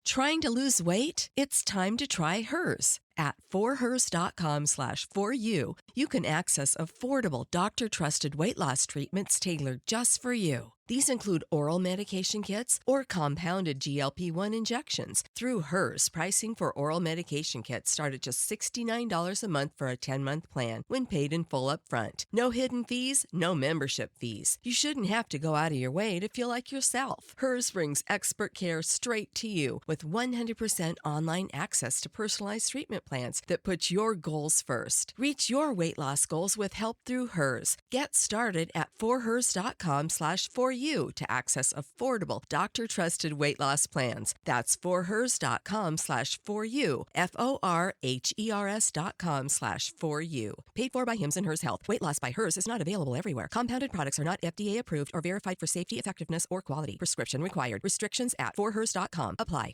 Trying to lose weight? It's time to try Hers. At forhers.com/4u, you can access affordable, doctor-trusted weight loss treatments tailored just for you. These include oral medication kits or compounded GLP-1 injections. Through Hers, pricing for oral medication kits start at just $69 a month for a 10-month plan when paid in full upfront. No hidden fees, no membership fees. You shouldn't have to go out of your way to feel like yourself. Hers brings expert care straight to you with 100% online access to personalized treatment plans that put your goals first. Reach your weight loss goals with help through Hers. Get started at forhers.com/4u to access affordable, doctor-trusted weight loss plans. That's forhers.com/4u, forhers.com/4u. Paid for by Hims and Hers Health. Weight loss by Hers is not available everywhere. Compounded products are not FDA approved or verified for safety, effectiveness, or quality. Prescription required. Restrictions at forhers.com apply.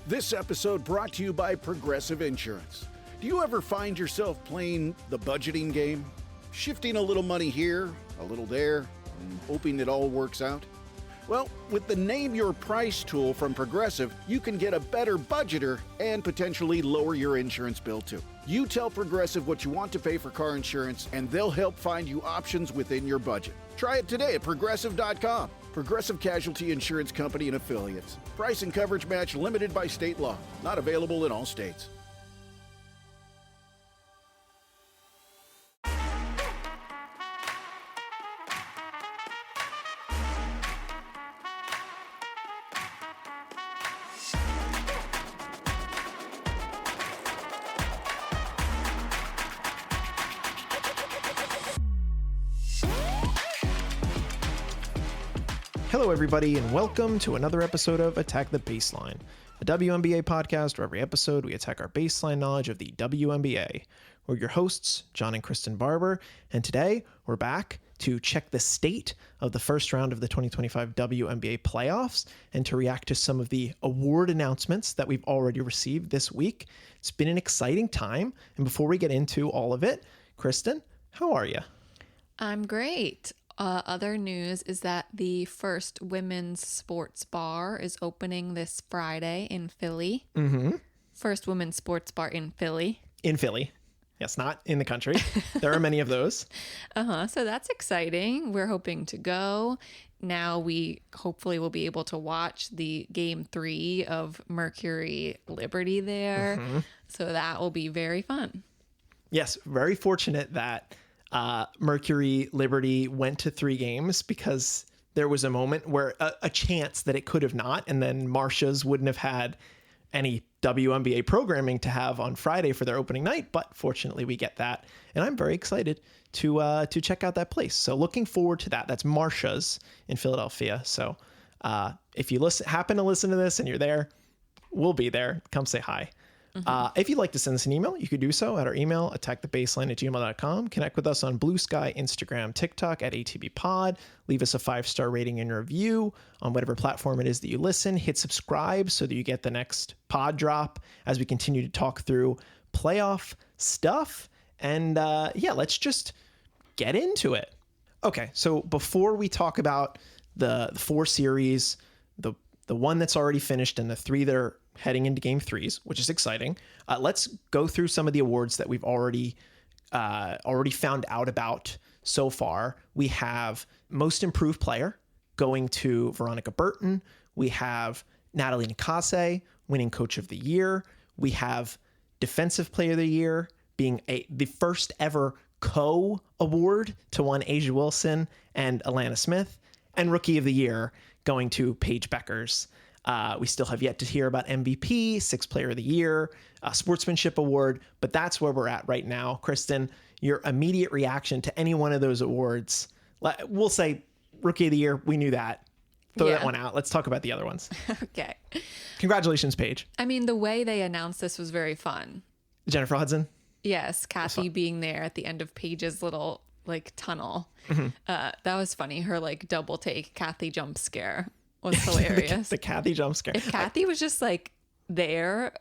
This episode brought to you by Progressive Insurance. Do you ever find yourself playing the budgeting game? Shifting a little money here, a little there, and hoping it all works out? Well, with the Name Your Price tool from Progressive, you can get a better budgeter and potentially lower your insurance bill too. You tell Progressive what you want to pay for car insurance, and they'll help find you options within your budget. Try it today at Progressive.com. Progressive Casualty Insurance Company and Affiliates. Price and coverage match limited by state law. Not available in all states. Hello, everybody, and welcome to another episode of Attack the Baseline, a WNBA podcast where every episode we attack our baseline knowledge of the WNBA. We're your hosts, John and Kristen Barber, and today we're back to check the state of the first round of the 2025 WNBA playoffs and to react to some of the award announcements that we've already received this week. It's been an exciting time, and before we get into all of it, Kristen, how are you? I'm great. Other news is that the first women's sports bar is opening this Friday in Philly. Mm-hmm. First women's sports bar in Philly. In Philly. Yes, not in the country. There are many of those. So that's exciting. We're hoping to go. Now we hopefully will be able to watch the game 3 of Mercury Liberty there. Mm-hmm. So that will be very fun. Yes, very fortunate that Mercury Liberty went to 3 games because there was a moment where a chance that it could have not, and then Marsha's wouldn't have had any WNBA programming to have on Friday for their opening night, but fortunately we get that, and I'm very excited to check out that place. So looking forward to that. That's Marsha's in Philadelphia. So if you happen to listen to this and you're there, we'll be there. Come say hi. If you'd like to send us an email, you could do so at our email, attackthebaseline@gmail.com. Connect with us on Bluesky, Instagram, TikTok at ATBPod. Leave us a 5-star rating and review on whatever platform it is that you listen. Hit subscribe so that you get the next pod drop as we continue to talk through playoff stuff. And let's just get into it. Okay, so before we talk about the 4 series, the one that's already finished and the 3 that are heading into game 3s, which is exciting. Let's go through some of the awards that we've already found out about so far. We have Most Improved Player going to Veronica Burton. We have Natalie Nakase winning Coach of the Year. We have Defensive Player of the Year being the first ever co-award to one Asia Wilson and Alana Smith, and Rookie of the Year going to Paige Beckers. We still have yet to hear about MVP, 6th Player of the Year, Sportsmanship Award, but that's where we're at right now. Kristen, your immediate reaction to any one of those awards? We'll say Rookie of the Year. We knew that. Throw that one out. Let's talk about the other ones. Okay. Congratulations, Paige. I mean, the way they announced this was very fun. Jennifer Hudson? Yes, Kathy being there at the end of Paige's little tunnel. Mm-hmm. That was funny. Her double take Kathy jump scare was hilarious. the Kathy jump scare. If Kathy was just there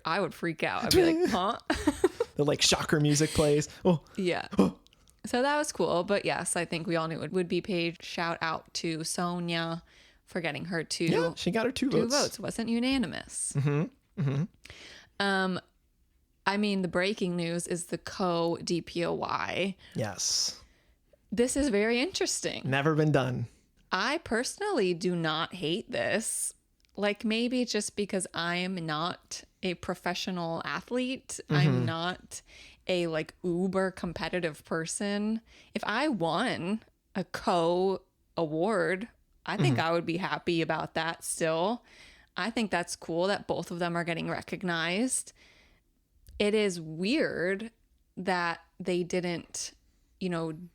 I would freak out. I'd be like, huh? The shocker music plays. Oh. Yeah. So that was cool. But yes, I think we all knew it would be Paige. Shout out to Sonia for getting her Yeah, she got her two votes. It wasn't unanimous. I mean, the breaking news is the co-DPOY. Yes. This is very interesting. Never been done. I personally do not hate this. Like, maybe just because I am not a professional athlete. I'm not a like uber competitive person. If I won a co-award, I think I would be happy about that still. I think that's cool that both of them are getting recognized. It is weird that they didn't,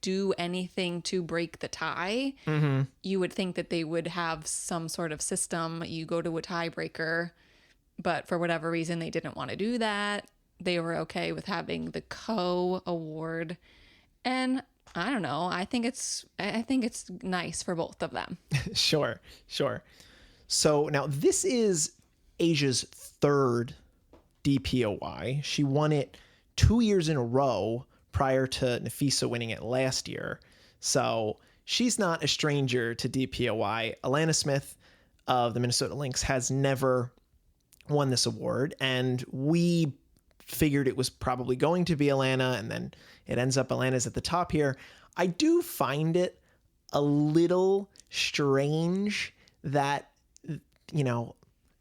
do anything to break the tie. You would think that they would have some sort of system. You go to a tiebreaker, but for whatever reason, they didn't want to do that. They were okay with having the co-award. And I don't know. I think it's nice for both of them. Sure. So now this is Asia's third DPOY. She won it 2 years in a row prior to Nafisa winning it last year. So she's not a stranger to DPOY. Alana Smith of the Minnesota Lynx has never won this award, and we figured it was probably going to be Alana, and then it ends up Alana's at the top here. I do find it a little strange that,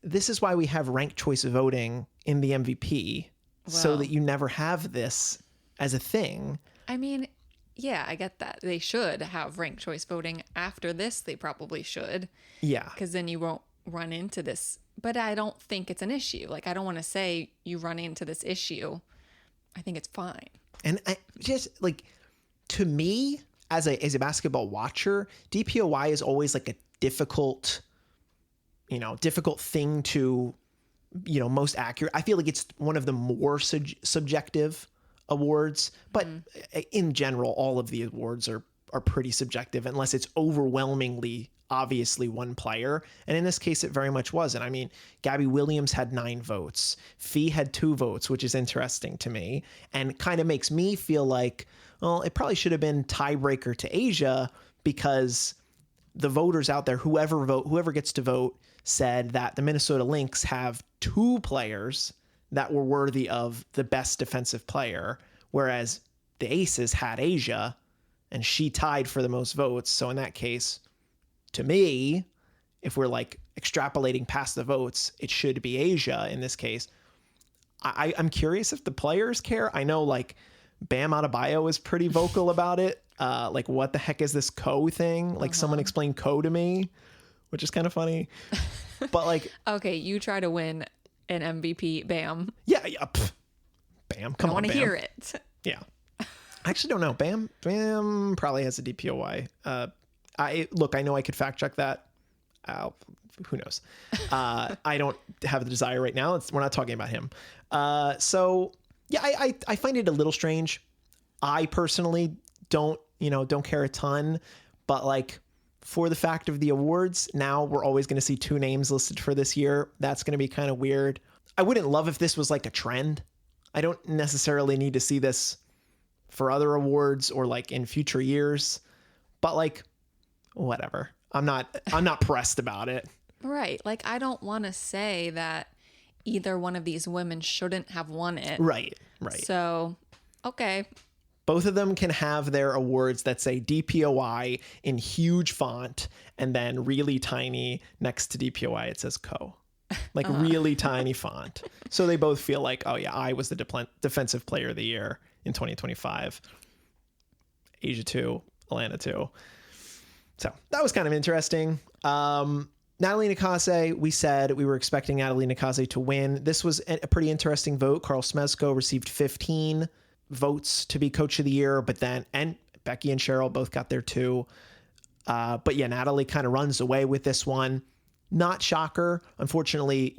this is why we have ranked choice voting in the MVP, so that you never have this as a thing. I mean, yeah, I get that. They should have ranked choice voting. After this, they probably should. Yeah. Because then you won't run into this. But I don't think it's an issue. Like, I don't want to say you run into this issue. I think it's fine. And I just, like, to me, as a basketball watcher, DPOY is always like a difficult thing to, most accurate. I feel like it's one of the more subjective awards, but in general, all of the awards are pretty subjective unless it's overwhelmingly obviously one player. And in this case, it very much wasn't. I mean, Gabby Williams had 9 votes. Fee had 2 votes, which is interesting to me and kind of makes me feel like, well, it probably should have been tiebreaker to Asia, because the voters out there, whoever gets to vote, said that the Minnesota Lynx have 2 players that were worthy of the best defensive player, whereas the Aces had Asia, and she tied for the most votes. So in that case, to me, if we're like extrapolating past the votes, it should be Asia in this case. I'm curious if the players care. I know like Bam Adebayo is pretty vocal about it. Like, what the heck is this co thing? Like, someone explained co to me, which is kind of funny. But like, okay, you try to win an MVP, Bam. Yeah. Bam, come on, I want to Bam. hear it. Yeah. I actually don't know. Bam probably has a DPOY. I know I could fact check that. Who knows? I don't have the desire right now. We're not talking about him. So yeah, I find it a little strange. I personally don't care a ton, but like, for the fact of the awards, now we're always going to see 2 names listed for this year. That's going to be kind of weird. I wouldn't love if this was like a trend. I don't necessarily need to see this for other awards or like in future years, but like, whatever. I'm not pressed about it. Right. Like, I don't want to say that either one of these women shouldn't have won it. Right. So, okay. Both of them can have their awards that say DPOY in huge font, and then really tiny next to DPOY it says co. Like really tiny font. So they both feel like, oh yeah, I was the defensive player of the year in 2025. Asia 2, Atlanta 2. So that was kind of interesting. Natalie Nakase, we said we were expecting Natalie Nakase to win. This was a pretty interesting vote. Carl Smezko received 15 votes to be coach of the year, and Becky and Cheryl both got there too. But yeah, Natalie kind of runs away with this one. Not shocker. Unfortunately,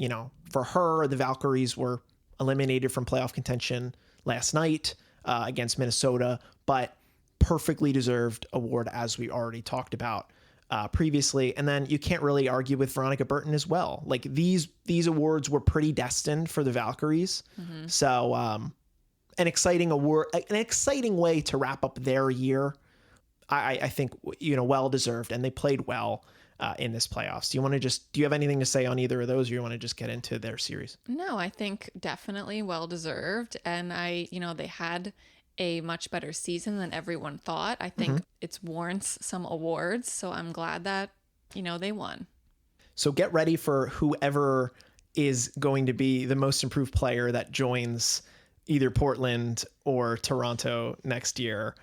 for her, the Valkyries were eliminated from playoff contention last night against Minnesota, but perfectly deserved award, as we already talked about previously. And then you can't really argue with Veronica Burton as well. Like, these awards were pretty destined for the Valkyries. Mm-hmm. So an exciting award, an exciting way to wrap up their year. I think, well deserved, and they played well. in this playoffs. Do you have anything to say on either of those, or you want to just get into their series? No, I think definitely well deserved. And they had a much better season than everyone thought. I think it warrants some awards. So I'm glad that, they won. So get ready for whoever is going to be the most improved player that joins either Portland or Toronto next year.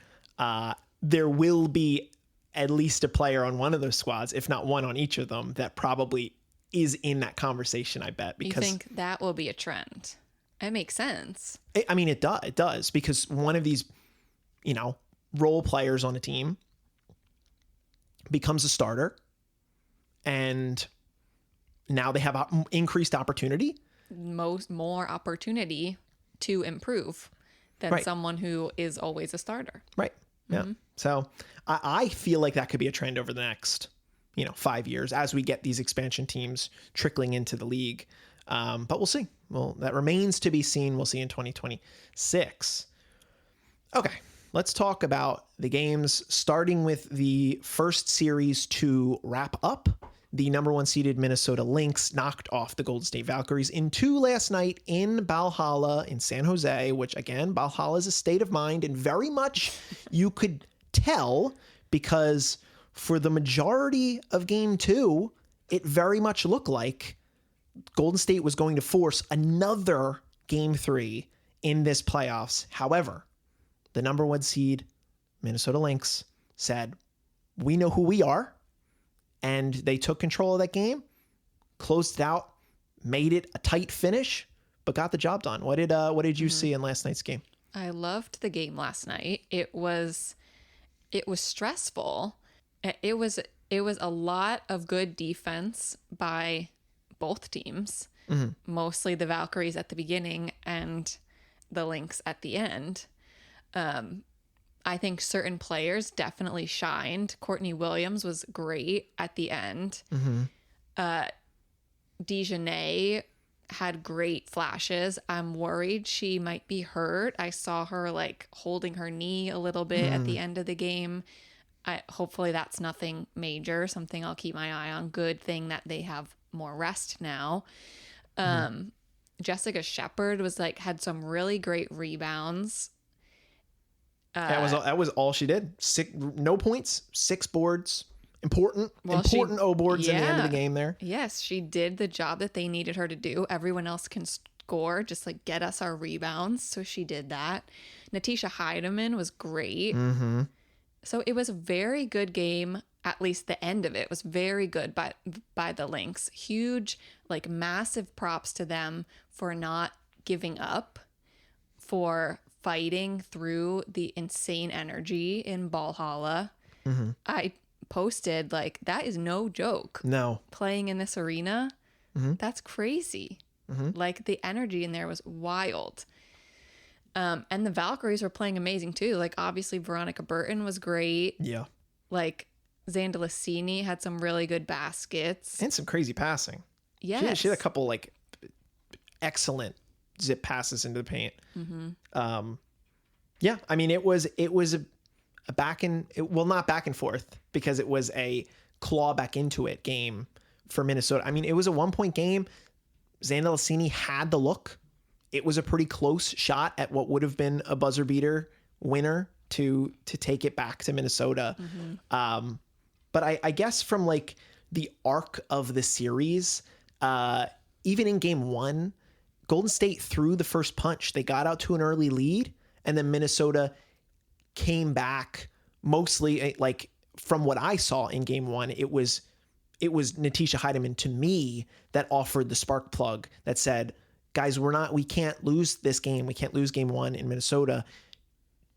There will be at least a player on one of those squads, if not one on each of them, that probably is in that conversation, I bet. Because you think that will be a trend? It makes sense. It does, because one of these, role players on a team becomes a starter, and now they have increased opportunity. More opportunity to improve than someone who is always a starter. Right. Yeah. So I feel like that could be a trend over the next, 5 years as we get these expansion teams trickling into the league. But we'll see. Well, that remains to be seen. We'll see in 2026. Okay. Let's talk about the games, starting with the first series to wrap up. The number 1 seeded Minnesota Lynx knocked off the Golden State Valkyries in 2 last night in Valhalla in San Jose, which again, Valhalla is a state of mind, and very much you could tell because for the majority of game 2, it very much looked like Golden State was going to force another game 3 in this playoffs. However, the number 1 seed Minnesota Lynx said, we know who we are. And they took control of that game, closed it out, made it a tight finish, but got the job done. What did you see in last night's game? I loved the game last night. It was stressful. It was a lot of good defense by both teams. Mostly the Valkyries at the beginning and the Lynx at the end. I think certain players definitely shined. Courtney Williams was great at the end. Dejanay had great flashes. I'm worried she might be hurt. I saw her holding her knee a little bit at the end of the game. Hopefully that's nothing major, something I'll keep my eye on. Good thing that they have more rest now. Jessica Shepard was had some really great rebounds. That was all she did. No points, 6 boards. Important O boards in the end of the game there. Yes, she did the job that they needed her to do. Everyone else can score, just get us our rebounds. So she did that. Natisha Heidemann was great. So it was a very good game. At least the end of it was very good by the Lynx. Huge, massive props to them for not giving up, for fighting through the insane energy in Valhalla. I posted that is no joke. No. Playing in this arena, that's crazy. The energy in there was wild. And the Valkyries were playing amazing too. Obviously Veronica Burton was great. Yeah. Zandalicini had some really good baskets. And some crazy passing. Yes. She had a couple excellent zip passes into the paint. Yeah, it was not back and forth, because it was a claw back into it game for Minnesota. It was a 1-point game. Zandalicini had the look. It was a pretty close shot at what would have been a buzzer beater winner to take it back to Minnesota. But I guess from the arc of the series, even in game 1, Golden State threw the first punch. They got out to an early lead, and then Minnesota came back mostly from what I saw in game 1. It was Natisha Heidemann to me that offered the spark plug that said, guys, we can't lose this game. We can't lose game 1 in Minnesota.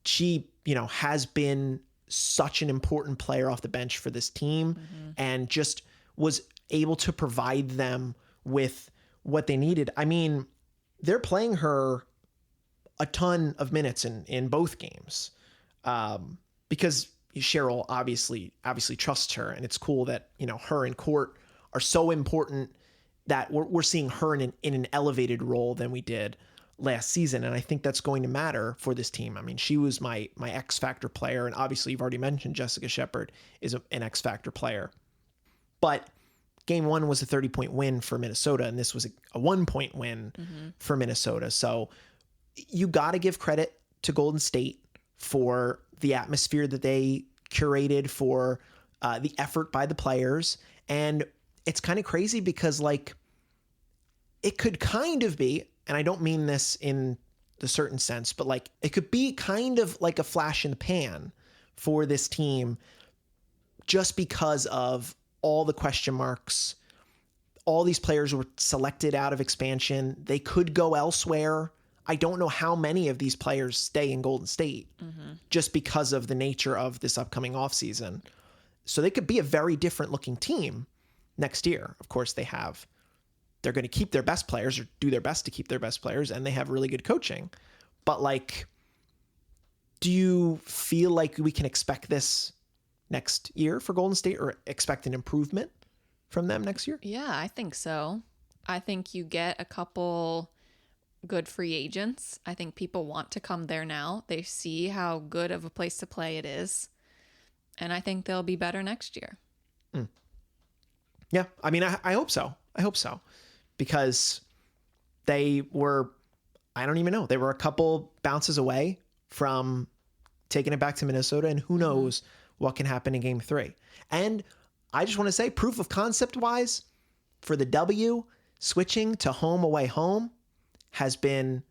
She, has been such an important player off the bench for this team, and just was able to provide them with what they needed. They're playing her a ton of minutes in both games, because Cheryl obviously trusts her, and it's cool that her and Court are so important that we're seeing her in an elevated role than we did last season, and I think that's going to matter for this team. She was my X Factor player, and obviously you've already mentioned Jessica Shepard is an X Factor player. But game 1 was a 30-point win for Minnesota, and this was a 1-point win for Minnesota. So you got to give credit to Golden State for the atmosphere that they curated, for the effort by the players. And it's kind of crazy because, like, it could kind of be, and I don't mean this in the certain sense, but like it could be kind of like a flash in the pan for this team just because of all the question marks. All these players were selected out of expansion. They could go elsewhere. I don't know how many of these players stay in Golden State just because of the nature of this upcoming offseason. So they could be a very different looking team next year. Of course, they're going to keep their best players, or do their best to keep their best players, and they have really good coaching. But like, do you feel like we can expect this next year for Golden State, or expect an improvement from them next year? Yeah, I think so. I think you get a couple good free agents. I think people want to come there now. They see how good of a place to play it is. And I think they'll be better next year. Yeah, I mean, I hope so. I hope so. Because they were, I don't even know, they were a couple bounces away from taking it back to Minnesota, and who knows what can happen in game 3. And I just want to say, proof of concept wise, for the W, switching to home away home has been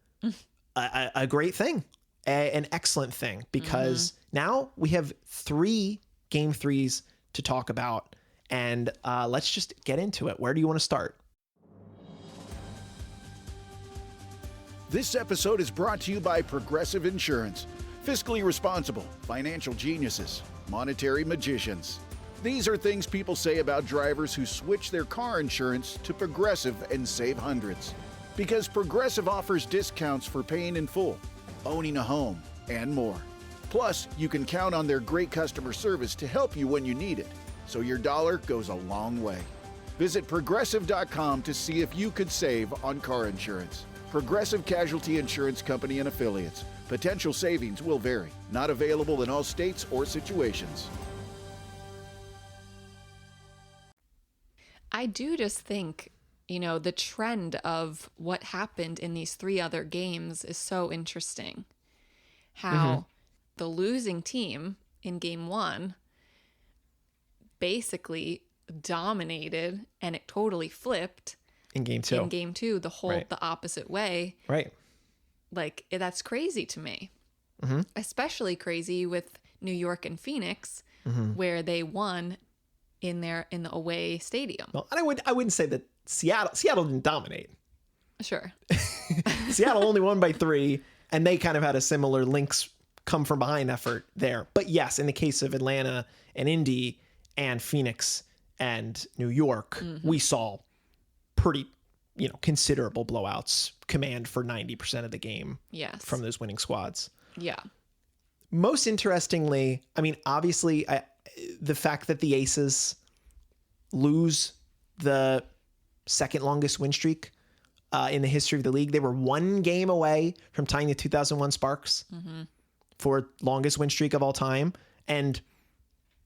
a great thing, an excellent thing, because now we have 3 game 3s to talk about, and let's just get into it. Where do you want to start? This episode is brought to you by Progressive Insurance. Fiscally responsible, financial geniuses, monetary magicians. These are things people say about drivers who switch their car insurance to Progressive and save hundreds. Because Progressive offers discounts for paying in full, owning a home, and more. Plus, you can count on their great customer service to help you when you need it, so your dollar goes a long way. Visit Progressive.com to see if you could save on car insurance. Progressive Casualty Insurance Company and Affiliates. Potential savings will vary. Not available in all states or situations. I do just think, the trend of what happened in these 3 other games is so interesting. How the losing team in game 1 basically dominated, and it totally flipped In game 2. in game 2, the opposite way. Right. Like, that's crazy to me. Especially crazy with New York and Phoenix, where they won in the away stadium. Well, and I wouldn't say that Seattle didn't dominate. Sure. Seattle only won by 3, and they kind of had a similar Lynx come from behind effort there. But yes, in the case of Atlanta and Indy and Phoenix and New York, we saw pretty, considerable blowouts, command for 90% of the game from those winning squads. Yeah. Most interestingly, I mean, obviously, the fact that the Aces lose the second longest win streak in the history of the league. They were 1 game away from tying the 2001 Sparks for longest win streak of all time. And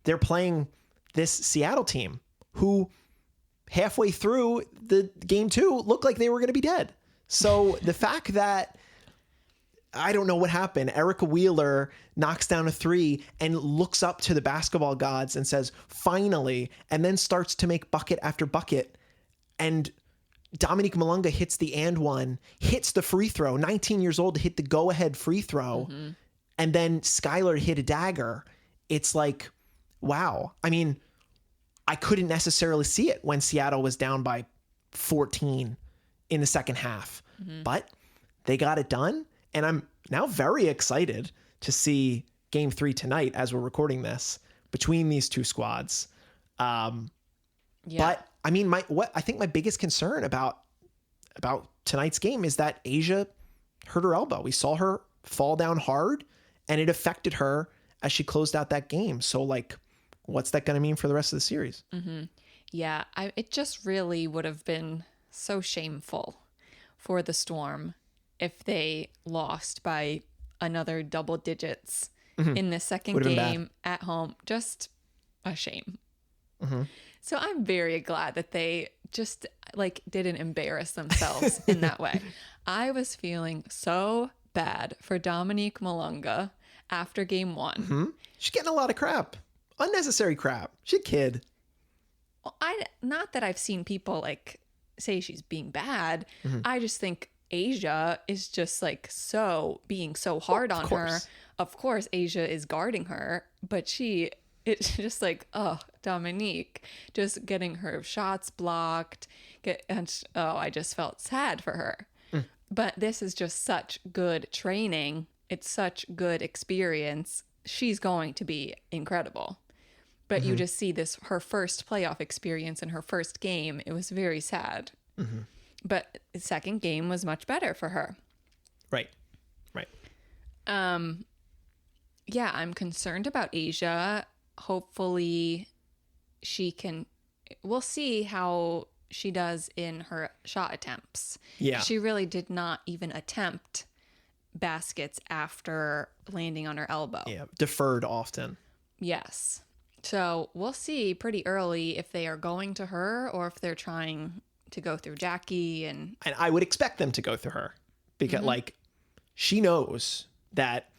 they're playing this Seattle team who halfway through the game 2 looked like they were going to be dead. So the fact that, I don't know what happened, Erica Wheeler knocks down a 3 and looks up to the basketball gods and says, finally, and then starts to make bucket after bucket. And Dominique Malunga hits the and one, hits the free throw, 19 years old to hit the go-ahead free throw. And then Skylar hit a dagger. It's like, wow. I mean, I couldn't necessarily see it when Seattle was down by 14 in the second half, but they got it done. And I'm now very excited to see game 3 tonight as we're recording this between these 2 squads. But I mean, I think my biggest concern about tonight's game is that Asia hurt her elbow. We saw her fall down hard, and it affected her as she closed out that game. So, like, what's that going to mean for the rest of the series? Yeah, it just really would have been so shameful for the Storm if they lost by another double digits in the second game at home. Just a shame. So I'm very glad that they just like didn't embarrass themselves in that way. I was feeling so bad for Dominique Malunga after game one. Mm-hmm. She's getting a lot of crap. Unnecessary crap. She's a kid. Well, not that I've seen people like say she's being bad. Mm-hmm. I just think Asia is just like being so hard on her. Of course, Asia is guarding her, but it's just like, oh, Dominique just getting her shots blocked. I just felt sad for her. But this is just such good training. It's such good experience. She's going to be incredible. But you just see her first playoff experience in her first game. It was very sad. Mm-hmm. But the second game was much better for her. Right. Yeah, I'm concerned about Asia. Hopefully we'll see how she does in her shot attempts. Yeah. She really did not even attempt baskets after landing on her elbow. Yeah, deferred often. Yes. So we'll see pretty early if they are going to her or if they're trying to go through Jackie. And I would expect them to go through her because like she knows that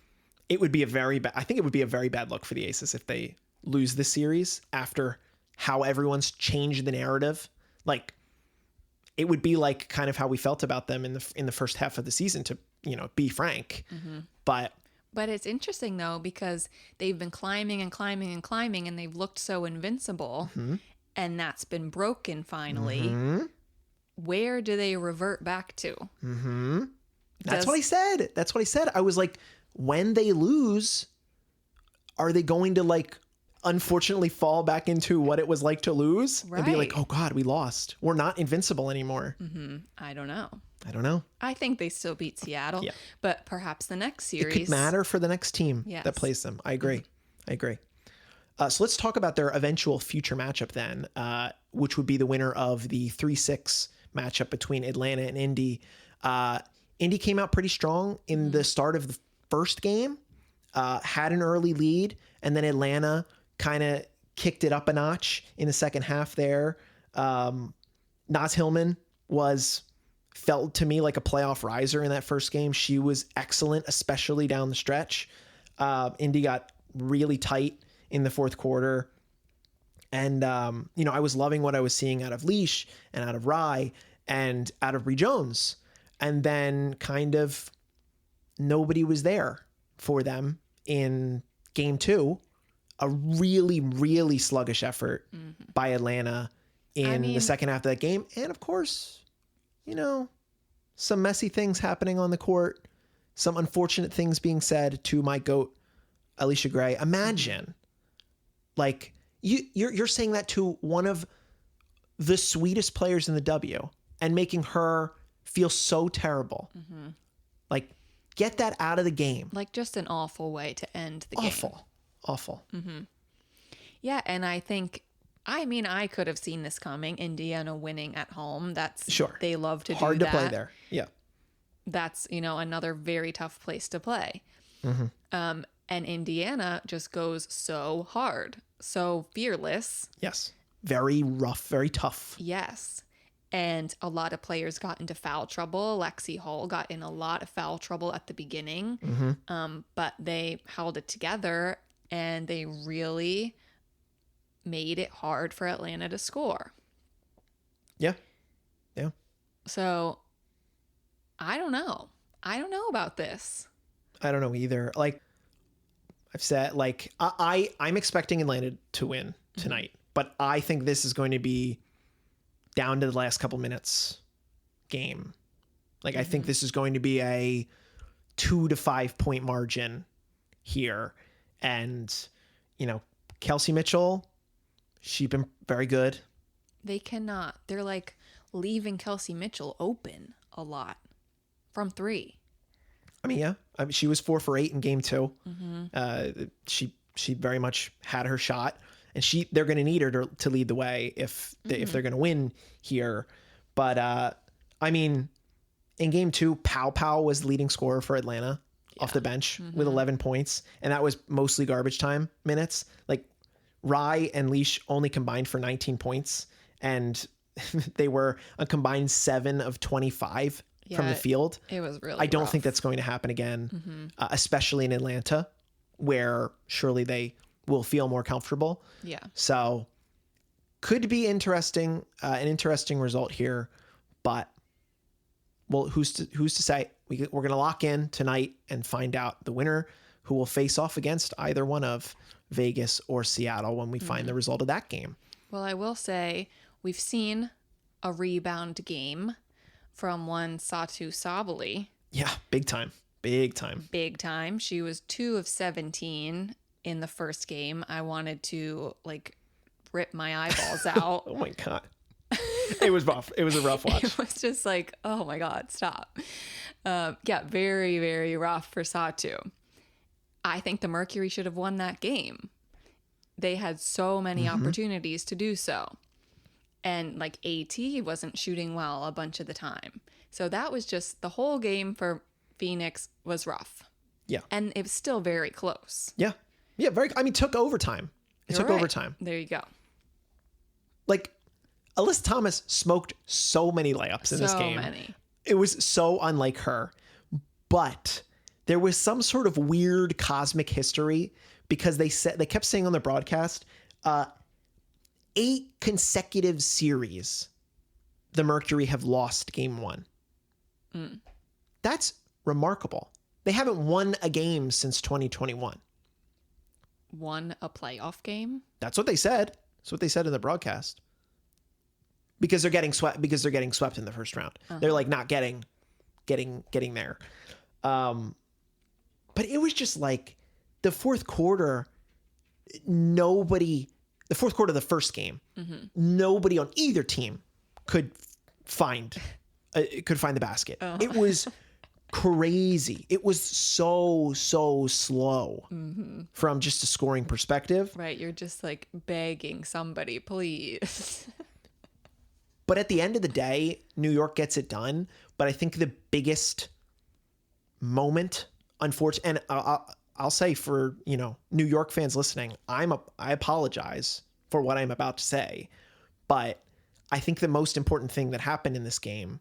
it would be I think it would be a very bad look for the Aces if they lose this series after how everyone's changed the narrative. Like it would be like kind of how we felt about them in the first half of the season, to, be frank. Mm-hmm. But it's interesting though, because they've been climbing and climbing and climbing and they've looked so invincible, and that's been broken finally. Mm-hmm. Where do they revert back to? Mm-hmm. That's what I said. I was like, when they lose, are they going to like unfortunately fall back into what it was like to lose? Right. And be like, oh God, we lost. We're not invincible anymore. Mm-hmm. I don't know. I think they still beat Seattle, but perhaps the next series. It could matter for the next team that plays them. I agree. So let's talk about their eventual future matchup then, which would be the winner of the 3-6 matchup between Atlanta and Indy. Indy came out pretty strong in the start of the first game, had an early lead, and then Atlanta kind of kicked it up a notch in the second half there. Naz Hillman felt to me like a playoff riser in that first game. She was excellent, especially down the stretch. Indy got really tight in the fourth quarter. And, I was loving what I was seeing out of Leash and out of Rye and out of Bree Jones. And then kind of nobody was there for them in game two. A really, really sluggish effort by Atlanta in the second half of that game. And of course, some messy things happening on the court, some unfortunate things being said to my GOAT, Alicia Gray. Imagine, like, you're saying that to one of the sweetest players in the W and making her feel so terrible. Mm-hmm. Like, get that out of the game. Like, just an awful way to end the game. Awful. Mm-hmm. Yeah, and I think, I could have seen this coming. Indiana winning at home. That's sure. They love to do that. Hard to play there. Yeah. That's, another very tough place to play. Mm-hmm. And Indiana just goes so hard, so fearless. Yes. Very rough, very tough. Yes. And a lot of players got into foul trouble. Lexi Hall got in a lot of foul trouble at the beginning. Mm-hmm. But they held it together and they really made it hard for Atlanta to score. Yeah. So I don't know. I don't know about this. I don't know either. Like I've said, like I'm expecting Atlanta to win tonight, but I think this is going to be down to the last couple minutes game. Like I think this is going to be a 2 to 5 point margin here. And, Kelsey Mitchell, she's been very good. They cannot. They're like leaving Kelsey Mitchell open a lot from three. She was 4 for 8 in game 2. Mm-hmm. She very much had her shot, and they're going to need her to lead the way if they're going to win here. But in game 2, Pow was the leading scorer for Atlanta off the bench with 11 points, and that was mostly garbage time minutes. Like Rye and Leash only combined for 19 points, and they were a combined 7 of 25 from the field. It was really I don't rough. think that's going to happen again, especially in Atlanta, where surely they will feel more comfortable. Yeah. So could be interesting, an interesting result here, but well, who's to say? We're going to lock in tonight and find out the winner, who will face off against either one of Vegas or Seattle when we find the result of that game. Well, I will say we've seen a rebound game from one Satu Sabali. Yeah, big time. Big time. Big time. She was 2 of 17 in the first game. I wanted to like rip my eyeballs out. Oh my God. It was rough. It was a rough watch. It was just like, oh my God, stop. Yeah, very, very rough for Satu. I think the Mercury should have won that game. They had so many opportunities to do so. And like AT wasn't shooting well a bunch of the time. So that was just the whole game for Phoenix was rough. Yeah. And it was still very close. Yeah. Yeah. Took overtime. It took overtime. There you go. Like, Alyssa Thomas smoked so many layups in this game. So many. It was so unlike her. But there was some sort of weird cosmic history because they kept saying on the broadcast, 8 consecutive series, the Mercury have lost game 1. That's remarkable. They haven't won a game since 2021. Won a playoff game? That's what they said. That's what they said in the broadcast. Because they're getting swept. Because they're getting swept in the first round. They're like not getting there. But it was just like the fourth quarter. The fourth quarter of the first game, nobody on either team could find the basket. It was crazy. It was so slow from just a scoring perspective. Right. You're just like begging somebody, please. But at the end of the day, New York gets it done. But I think the biggest moment, unfortunately, and I'll say for, New York fans listening, I apologize for what I'm about to say, but I think the most important thing that happened in this game,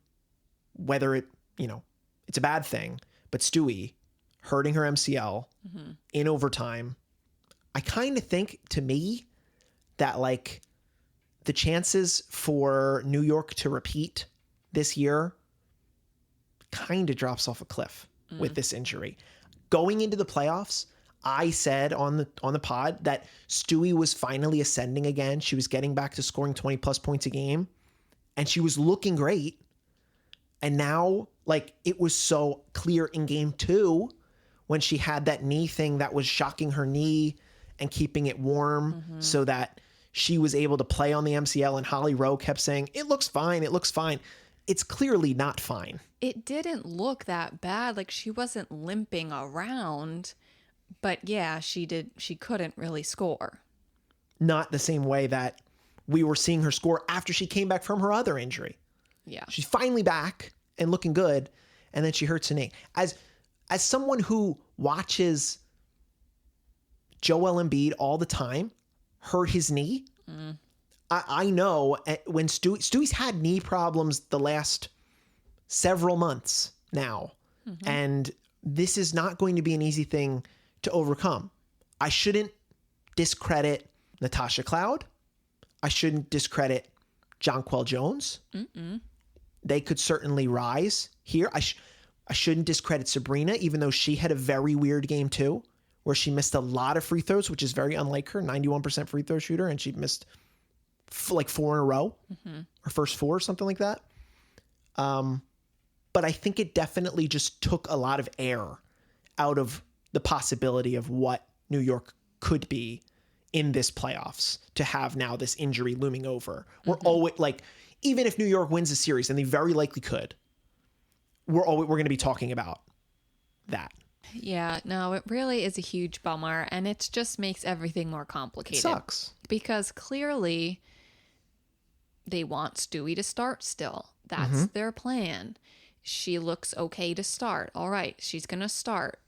whether it's a bad thing, but Stewie hurting her MCL in overtime, I kind of think, to me, that like the chances for New York to repeat this year kind of drops off a cliff with this injury. Going into the playoffs, I said on the pod that Stewie was finally ascending again. She was getting back to scoring 20 plus points a game, and she was looking great. And now, like, it was so clear in game 2 when she had that knee thing that was shocking her knee and keeping it warm so that she was able to play on the MCL. And Holly Rowe kept saying, it looks fine. It looks fine. It's clearly not fine. It didn't look that bad. Like, she wasn't limping around, but yeah, she couldn't really score. Not the same way that we were seeing her score after she came back from her other injury. Yeah. She's finally back and looking good, and then she hurts her knee. As someone who watches Joel Embiid all the time hurt his knee, I know when Stewie's had knee problems the last several months now, and this is not going to be an easy thing to overcome. I shouldn't discredit Natasha Cloud. I shouldn't discredit Jonquel Jones. They could certainly rise here. I shouldn't discredit Sabrina, even though she had a very weird game too, where she missed a lot of free throws, which is very unlike her, 91% free throw shooter, and she missed like 4 in a row, her first 4 or something like that. But I think it definitely just took a lot of air out of the possibility of what New York could be in this playoffs to have now this injury looming over. We're always like, even if New York wins the series, and they very likely could, we're going to be talking about that. Yeah, no, it really is a huge bummer, and it just makes everything more complicated. It sucks. Because clearly they want Stewie to start still. That's their plan. She looks okay to start. All right, she's going to start.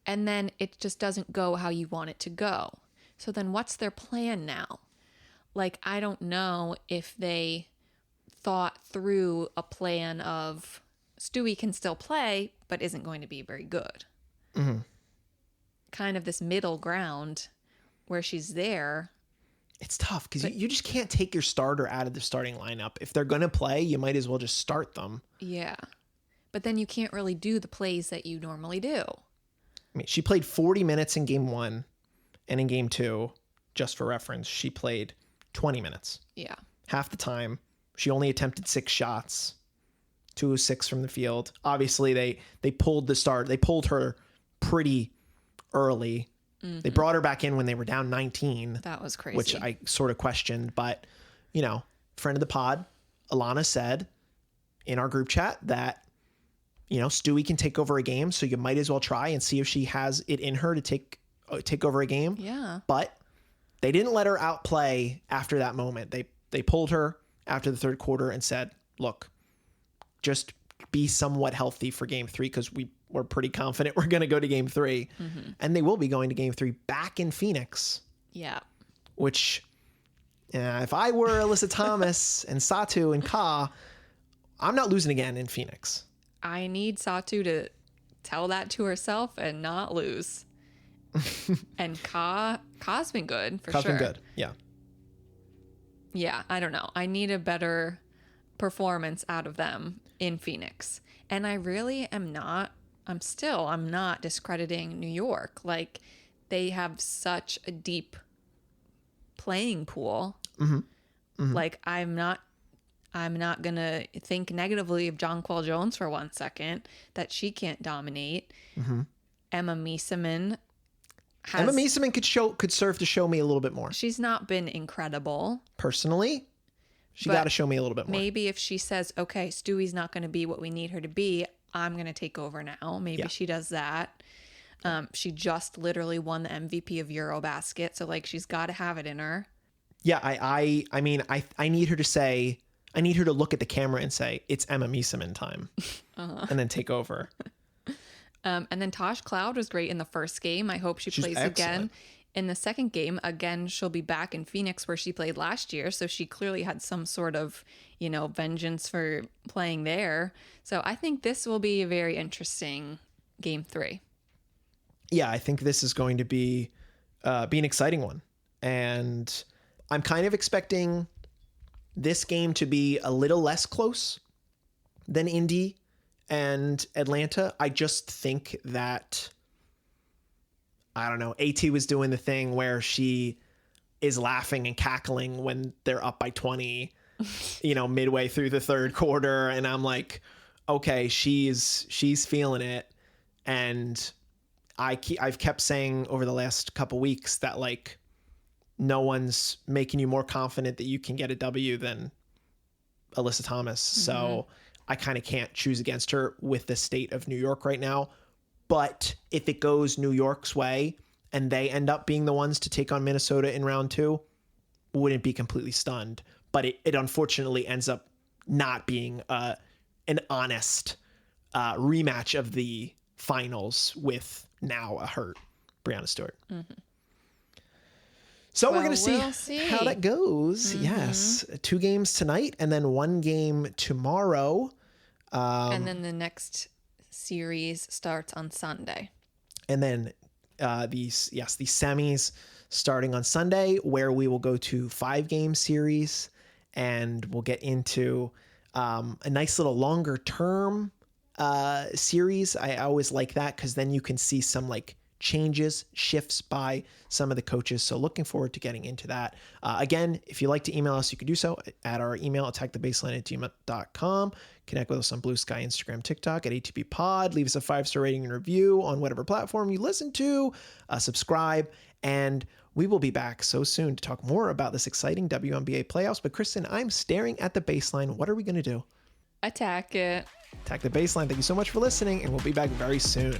And then it just doesn't go how you want it to go. So then what's their plan now? Like, I don't know if they thought through a plan of Stewie can still play, but isn't going to be very good. Mm-hmm. Kind of this middle ground where she's there. It's tough because you just can't take your starter out of the starting lineup. If they're going to play, you might as well just start them. Yeah. But then you can't really do the plays that you normally do. I mean, she played 40 minutes in game 1, and in game 2, just for reference, she played 20 minutes. Yeah. Half the time. She only attempted 6 shots, 2 of 6 from the field. Obviously, they pulled the start. They pulled her pretty early. Mm-hmm. They brought her back in when they were down 19. That was crazy. Which I sort of questioned. But, you know, friend of the pod, Alana said in our group chat that, you know, Stewie can take over a game, so you might as well try and see if she has it in her to take over a game. Yeah. But they didn't let her outplay after that moment. They pulled her after the third quarter and said, look, just be somewhat healthy for game 3 because we're pretty confident we're going to go to game 3. Mm-hmm. And they will be going to game 3 back in Phoenix. Yeah. Which, if I were Alyssa Thomas and Satu and Ka, I'm not losing again in Phoenix. I need Satu to tell that to herself and not lose. And Ka's been good for Ka's sure. Been good, yeah. Yeah, I don't know. I need a better performance out of them in Phoenix. And I really am not, I'm not discrediting New York. Like, they have such a deep playing pool. Mm-hmm. Mm-hmm. Like, I'm not going to think negatively of Jonquel Jones for 1 second, that she can't dominate. Mm-hmm. Emma Meeseman could serve to show me a little bit more. She's not been incredible. Personally, she got to show me a little bit more. Maybe if she says, okay, Stewie's not going to be what we need her to be, I'm going to take over now. Maybe she does that. She just literally won the MVP of Eurobasket. So, like, she's got to have it in her. Yeah, I mean, I need her to say, I need her to look at the camera and say, it's Emma Meeseman time. And then take over. And then Tosh Cloud was great in the first game. I hope she's plays excellent again. In the second game, again, she'll be back in Phoenix where she played last year. So she clearly had some sort of, you know, vengeance for playing there. So I think this will be a very interesting game 3. Yeah, I think this is going to be an exciting one. And I'm kind of expecting this game to be a little less close than Indy and Atlanta. I just think that, I don't know, AT was doing the thing where she is laughing and cackling when they're up by 20, you know, midway through the third quarter. And I'm like, okay, she's feeling it. And I've kept saying over the last couple weeks that, like, no one's making you more confident that you can get a W than Alyssa Thomas. Mm-hmm. So I kind of can't choose against her with the state of New York right now. But if it goes New York's way and they end up being the ones to take on Minnesota in round 2, wouldn't be completely stunned. But it unfortunately ends up not being an honest rematch of the finals with now a hurt Breanna Stewart. Mm-hmm. So we're going to see how that goes. Mm-hmm. Yes. 2 games tonight and then 1 game tomorrow. And then the next series starts on Sunday. And then these semis starting on Sunday, where we will go to 5-game series and we'll get into a nice little longer term series. I always like that because then you can see some like changes, shifts by some of the coaches. So looking forward to getting into that. Again, if you'd like to email us, you can do so at our email, attackthebaseline@gmail.com. Connect with us on Bluesky, Instagram, TikTok at ATBPod. Leave us a 5-star rating and review on whatever platform you listen to. Subscribe, and we will be back so soon to talk more about this exciting WNBA playoffs. But Kristen, I'm staring at the baseline. What are we going to do? Attack it. Attack the baseline. Thank you so much for listening, and we'll be back very soon.